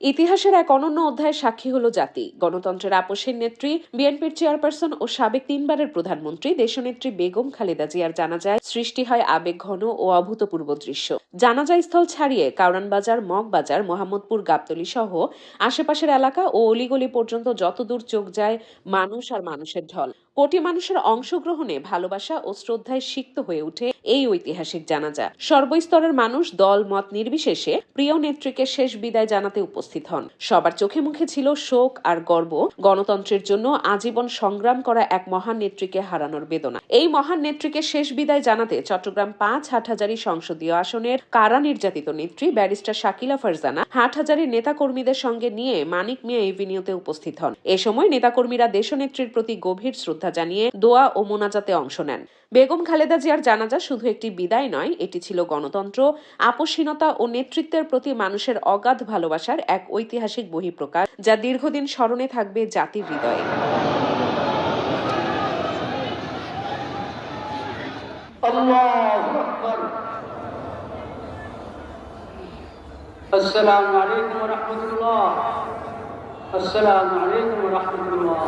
ইতিহাসের এক অনন্য অধ্যায়ের সাক্ষী হলো জাতি। গণতন্ত্রের আপোষের নেত্রী, বিএনপির চেয়ারপারসন ও সাবেক 3 বারের প্রধানমন্ত্রী দেশনেত্রী বেগম খালেদা জিয়ার জানাজায় সৃষ্টি হয় আবেগঘন ও অভূতপূর্ব দৃশ্য। জানাজা স্থল ছাড়িয়ে কারওয়ানবাজার, মগবাজার, মোহাম্মদপুর, গাবতলী সহ আশেপাশের এলাকা ও অলিগলি পর্যন্ত যতদূর চোখ যায় মানুষ আর মানুষের ঢল। কোটি মানুষের অংশগ্রহণে ভালোবাসা ও শ্রদ্ধায় সিক্ত হয়ে ওঠে এই ঐতিহাসিক জানাজা। সর্বস্তরের মানুষ দল মত নির্বিশেষে প্রিয় নেত্রীকে শেষ বিদায় জানাতে উপস্থিত হন। সবার চোখে মুখে ছিল শোক আর গর্ব। গণতন্ত্রের জন্য আজীবন সংগ্রাম করা এক মহান নেত্রীকে হারানোর বেদনা। এই মহান নেত্রীকে শেষ বিদায় জানাতে চট্টগ্রাম 5 হাটহাজারী সংসদীয় আসনের কারা নির্যাতিত নেত্রী ব্যারিস্টার শাকিলা ফারজানা হাটহাজারী নেতাকর্মীদের সঙ্গে নিয়ে মানিক মিয়া এভিনিউতে উপস্থিত হন। এ সময় নেতাকর্মীরা দেশনেত্রীর প্রতি গভীর শ্রদ্ধা জানিয়ে দোয়া ও মোনাজাতে অংশ নেন। বেগম খালেদা জিয়ার জানাজা শুধু একটি বিদায় নয়, এটি ছিল গণতন্ত্র, আপোষহীনতা ও নেতৃত্বের প্রতি মানুষের অগাধ ভালোবাসার এক ঐতিহাসিক বহিঃপ্রকাশ, যা দীর্ঘদিন স্মরণে থাকবে জাতির হৃদয়ে। আসসালামু আলাইকুম ওয়া রাহমাতুল্লাহ। আসসালামু আলাইকুম ওয়া রাহমাতুল্লাহ।